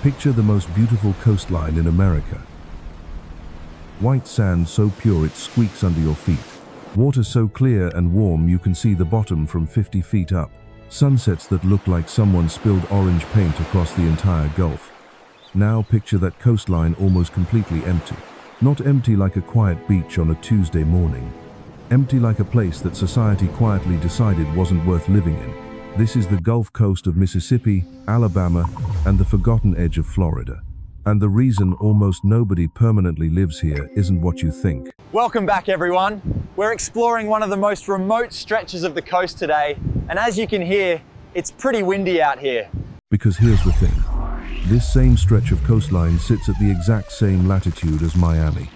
Picture the most beautiful coastline in America. White sand so pure it squeaks under your feet. Water so clear and warm you can see the bottom from 50 feet up. Sunsets that look like someone spilled orange paint across the entire Gulf. Now picture that coastline almost completely empty. Not empty like a quiet beach on a Tuesday morning. Empty like a place that society quietly decided wasn't worth living in. This is the Gulf Coast of Mississippi, Alabama, and the forgotten edge of Florida. And the reason almost nobody permanently lives here isn't what you think. Welcome back, everyone. We're exploring one of the most remote stretches of the coast today, and as you can hear, it's pretty windy out here. Because here's the thing. This same stretch of coastline sits at the exact same latitude as Miami.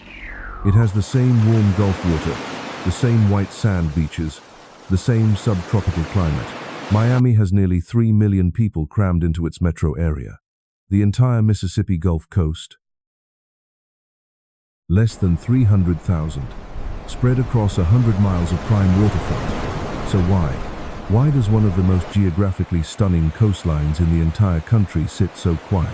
It has the same warm Gulf water, the same white sand beaches, the same subtropical climate. Miami has nearly 3 million people crammed into its metro area. The entire Mississippi Gulf Coast, less than 300,000, spread across 100 miles of prime waterfront. So why? Why does one of the most geographically stunning coastlines in the entire country sit so quiet?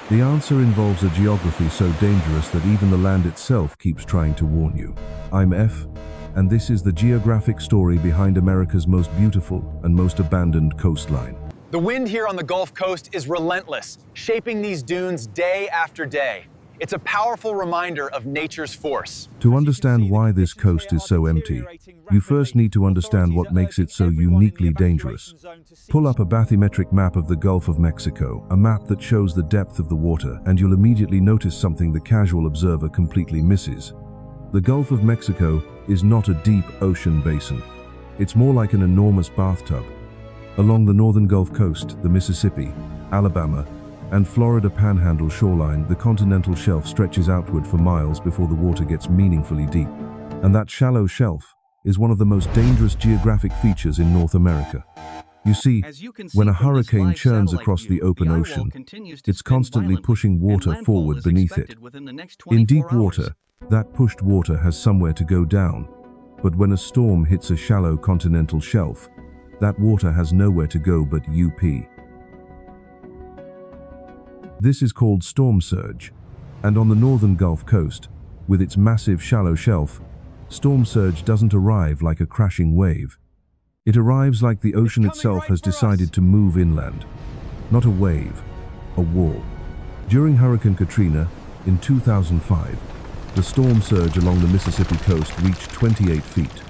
The answer involves a geography so dangerous that even the land itself keeps trying to warn you. I'm F, and this is the geographic story behind America's most beautiful and most abandoned coastline. The wind here on the Gulf Coast is relentless, shaping these dunes day after day. It's a powerful reminder of nature's force. To understand why this coast is so empty, you first need to understand what makes it so uniquely dangerous. Pull up a bathymetric map of the Gulf of Mexico, a map that shows the depth of the water, and you'll immediately notice something the casual observer completely misses. The Gulf of Mexico is not a deep ocean basin. It's more like an enormous bathtub. Along the northern Gulf Coast, the Mississippi, Alabama, and Florida Panhandle shoreline, the continental shelf stretches outward for miles before the water gets meaningfully deep. And that shallow shelf is one of the most dangerous geographic features in North America. You see, when a hurricane churns across the open ocean, it's constantly pushing water forward beneath it. In deep water, that pushed water has somewhere to go down. But when a storm hits a shallow continental shelf, that water has nowhere to go but up. This is called storm surge. And on the northern Gulf Coast, with its massive shallow shelf, storm surge doesn't arrive like a crashing wave. It arrives like the ocean itself has decided to move inland. Not a wave, a wall. During Hurricane Katrina in 2005, the storm surge along the Mississippi coast reached 28 feet.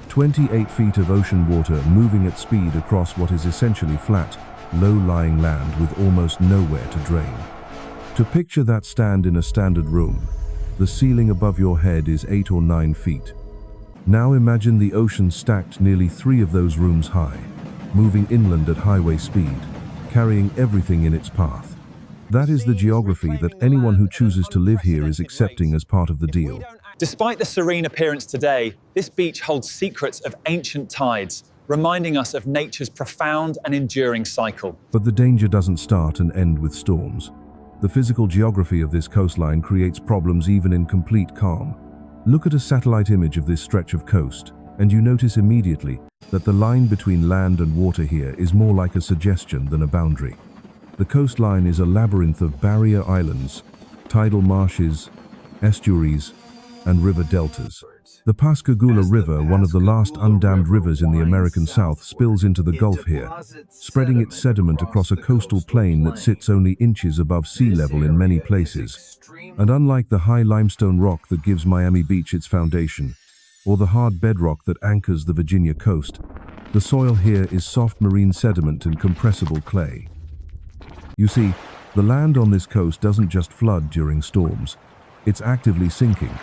28 feet of ocean water moving at speed across what is essentially flat, low-lying land with almost nowhere to drain. To picture that stand in a standard room, the ceiling above your head is 8 or 9 feet. Now imagine the ocean stacked nearly 3 of those rooms high, moving inland at highway speed, carrying everything in its path. That is the geography that anyone who chooses to live here is accepting as part of the deal. Despite the serene appearance today, this beach holds secrets of ancient tides, reminding us of nature's profound and enduring cycle. But the danger doesn't start and end with storms. The physical geography of this coastline creates problems even in complete calm. Look at a satellite image of this stretch of coast, and you notice immediately that the line between land and water here is more like a suggestion than a boundary. The coastline is a labyrinth of barrier islands, tidal marshes, estuaries, and river deltas. The Pascagoula River, one of the last undammed rivers in the American South, spills into the Gulf here, spreading its sediment across a coastal plain that sits only inches above sea level in many places. And unlike the high limestone rock that gives Miami Beach its foundation, or the hard bedrock that anchors the Virginia coast, the soil here is soft marine sediment and compressible clay. You see, the land on this coast doesn't just flood during storms, it's actively sinking.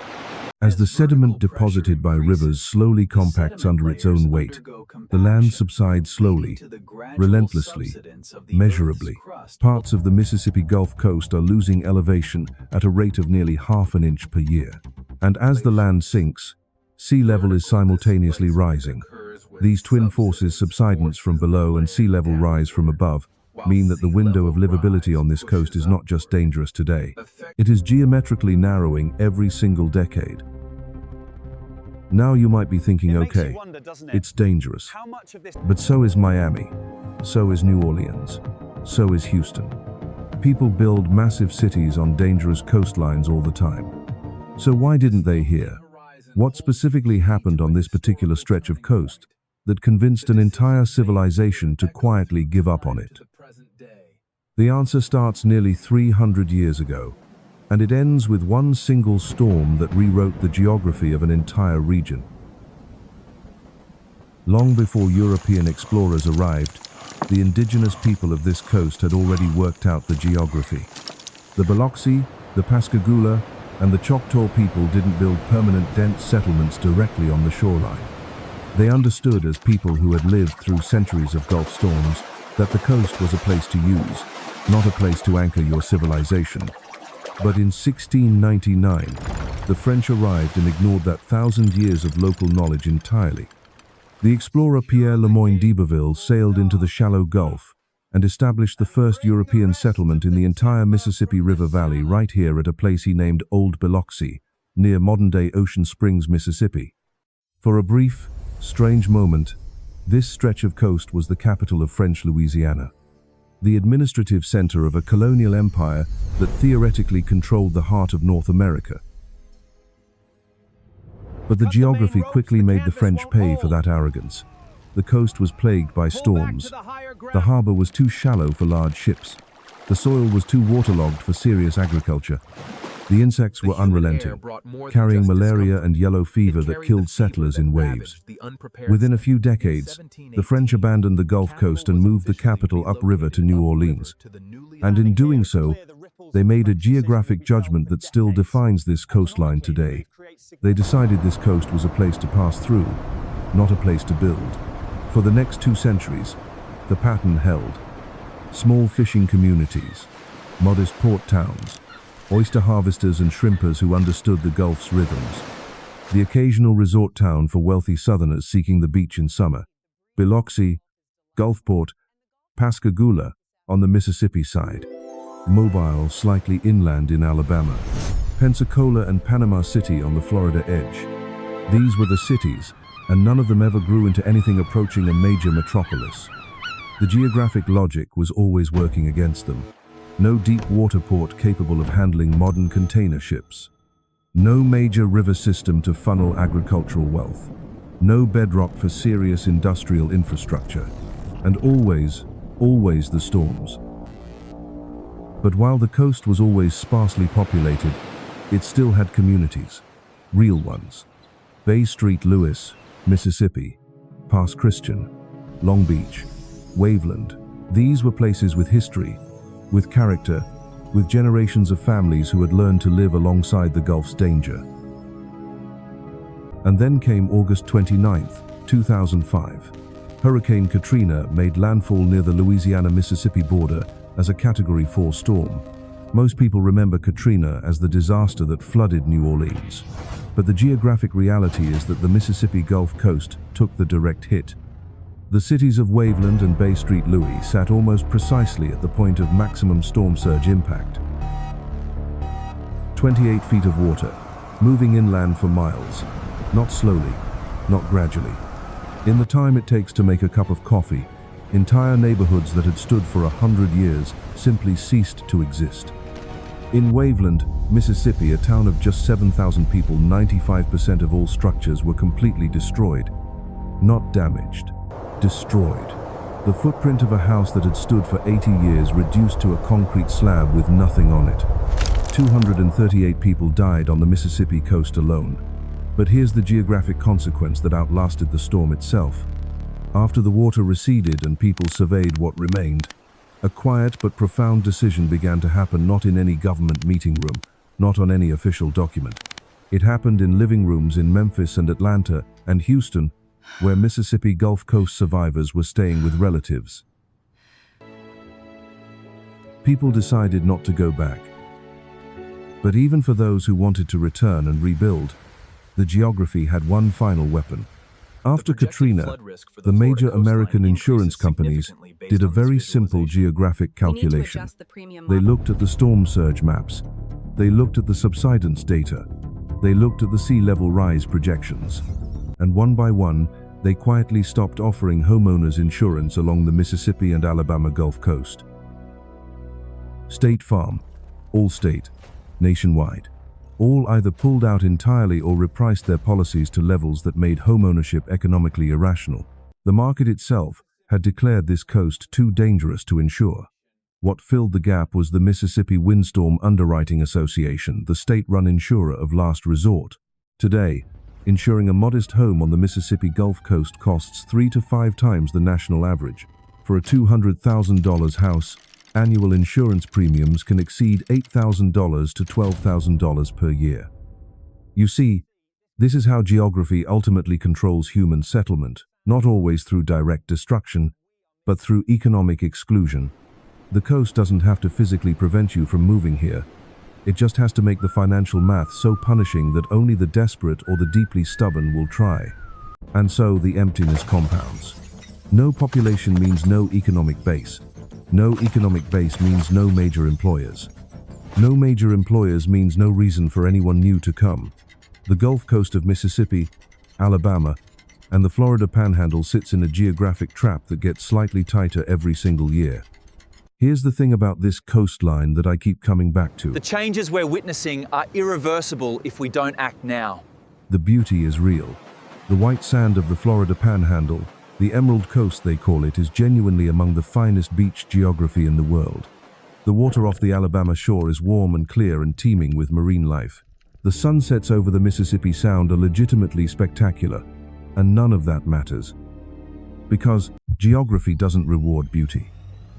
As the sediment deposited by rivers slowly compacts under its own weight, the land subsides slowly, relentlessly, measurably. Parts of the Mississippi Gulf Coast are losing elevation at a rate of nearly ½ an inch per year. And as the land sinks, sea level is simultaneously rising. These twin forces, subsidence from below and sea level rise from above, mean that the window of livability on this coast is not just dangerous today. It is geometrically narrowing every single decade. Now you might be thinking, okay, it's dangerous, but so is Miami, so is New Orleans, so is Houston. People build massive cities on dangerous coastlines all the time. So why didn't they here? What specifically happened on this particular stretch of coast that convinced an entire civilization to quietly give up on it? The answer starts nearly 300 years ago, and it ends with one single storm that rewrote the geography of an entire region. Long before European explorers arrived, the indigenous people of this coast had already worked out the geography. The Biloxi, the Pascagoula, and the Choctaw people didn't build permanent dense settlements directly on the shoreline. They understood, as people who had lived through centuries of Gulf storms, that the coast was a place to use, not a place to anchor your civilization. But in 1699, the French arrived and ignored that 1,000 years of local knowledge entirely. The explorer Pierre Lemoyne d'Iberville sailed into the shallow Gulf and established the first European settlement in the entire Mississippi River Valley right here at a place he named Old Biloxi, near modern-day Ocean Springs, Mississippi. For a brief, strange moment, this stretch of coast was the capital of French Louisiana, the administrative center of a colonial empire that theoretically controlled the heart of North America. But the geography quickly made the French pay for that arrogance. The coast was plagued by storms. The harbor was too shallow for large ships. The soil was too waterlogged for serious agriculture. The insects were unrelenting, carrying malaria and yellow fever that killed settlers in waves. Within a few decades, the French abandoned the Gulf Coast and moved the capital upriver to New Orleans. And in doing so, they made a geographic judgment that still defines this coastline today. They decided this coast was a place to pass through, not a place to build. For the next 2 centuries, the pattern held. Small fishing communities, modest port towns, oyster harvesters and shrimpers who understood the Gulf's rhythms. The occasional resort town for wealthy Southerners seeking the beach in summer. Biloxi, Gulfport, Pascagoula on the Mississippi side. Mobile, slightly inland in Alabama. Pensacola and Panama City on the Florida edge. These were the cities, and none of them ever grew into anything approaching a major metropolis. The geographic logic was always working against them. No deep water port capable of handling modern container ships. No major river system to funnel agricultural wealth. No bedrock for serious industrial infrastructure. And always the storms. But while the coast was always sparsely populated, it still had communities, real ones. Bay St, Louis, Mississippi, Pass Christian, Long Beach, Waveland. These were places with history, with character, with generations of families who had learned to live alongside the Gulf's danger. And then came August 29th, 2005. Hurricane Katrina made landfall near the Louisiana-Mississippi border as a Category 4 storm. Most people remember Katrina as the disaster that flooded New Orleans. But the geographic reality is that the Mississippi Gulf Coast took the direct hit. The cities of Waveland and Bay St. Louis sat almost precisely at the point of maximum storm surge impact. 28 feet of water, moving inland for miles, not slowly, not gradually. In the time it takes to make a cup of coffee, entire neighborhoods that had stood for 100 years simply ceased to exist. In Waveland, Mississippi, a town of just 7,000 people, 95% of all structures were completely destroyed. Not damaged, destroyed. The footprint of a house that had stood for 80 years reduced to a concrete slab with nothing on it. 238 people died on the Mississippi coast alone. But here's the geographic consequence that outlasted the storm itself. After the water receded and people surveyed what remained, a quiet but profound decision began to happen, not in any government meeting room, not on any official document. It happened in living rooms in Memphis and Atlanta and Houston, where Mississippi Gulf Coast survivors were staying with relatives. People decided not to go back. But even for those who wanted to return and rebuild, the geography had one final weapon. After Katrina, the major American insurance companies did a very simple geographic calculation. They looked at the storm surge maps. They looked at the subsidence data. They looked at the sea level rise projections. And one by one, they quietly stopped offering homeowners insurance along the Mississippi and Alabama Gulf Coast. State Farm, Allstate, Nationwide. All either pulled out entirely or repriced their policies to levels that made homeownership economically irrational. The market itself had declared this coast too dangerous to insure. What filled the gap was the Mississippi Windstorm Underwriting Association, the state-run insurer of last resort. Today, insuring a modest home on the Mississippi Gulf Coast costs 3 to 5 times the national average. For a $200,000 house, annual insurance premiums can exceed $8,000 to $12,000 per year. You see, this is how geography ultimately controls human settlement, not always through direct destruction, but through economic exclusion. The coast doesn't have to physically prevent you from moving here. It just has to make the financial math so punishing that only the desperate or the deeply stubborn will try. And so the emptiness compounds. No population means no economic base. No economic base means no major employers. No major employers means no reason for anyone new to come. The Gulf Coast of Mississippi, Alabama, and the Florida Panhandle sits in a geographic trap that gets slightly tighter every single year. Here's the thing about this coastline that I keep coming back to. The changes we're witnessing are irreversible if we don't act now. The beauty is real. The white sand of the Florida Panhandle, the Emerald Coast they call it, is genuinely among the finest beach geography in the world. The water off the Alabama shore is warm and clear and teeming with marine life. The sunsets over the Mississippi Sound are legitimately spectacular, and none of that matters. Because geography doesn't reward beauty.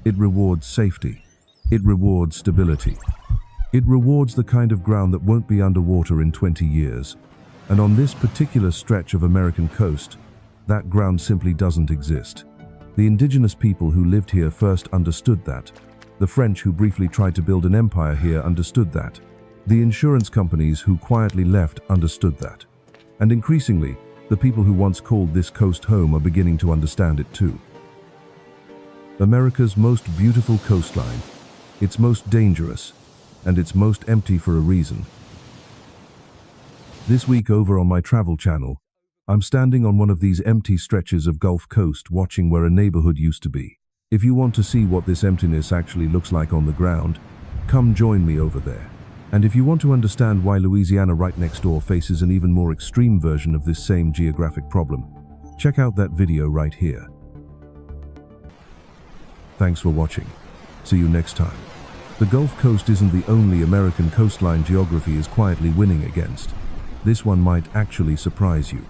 It rewards safety. It rewards stability. It rewards the kind of ground that won't be underwater in 20 years. And on this particular stretch of American coast, that ground simply doesn't exist. The indigenous people who lived here first understood that. The French who briefly tried to build an empire here understood that. The insurance companies who quietly left understood that. And increasingly, the people who once called this coast home are beginning to understand it too. America's most beautiful coastline, its most dangerous, and its most empty for a reason. This week over on my travel channel, I'm standing on one of these empty stretches of Gulf Coast watching where a neighborhood used to be. If you want to see what this emptiness actually looks like on the ground, come join me over there. And if you want to understand why Louisiana right next door faces an even more extreme version of this same geographic problem, check out that video right here. Thanks for watching. See you next time. The Gulf Coast isn't the only American coastline geography is quietly winning against. This one might actually surprise you.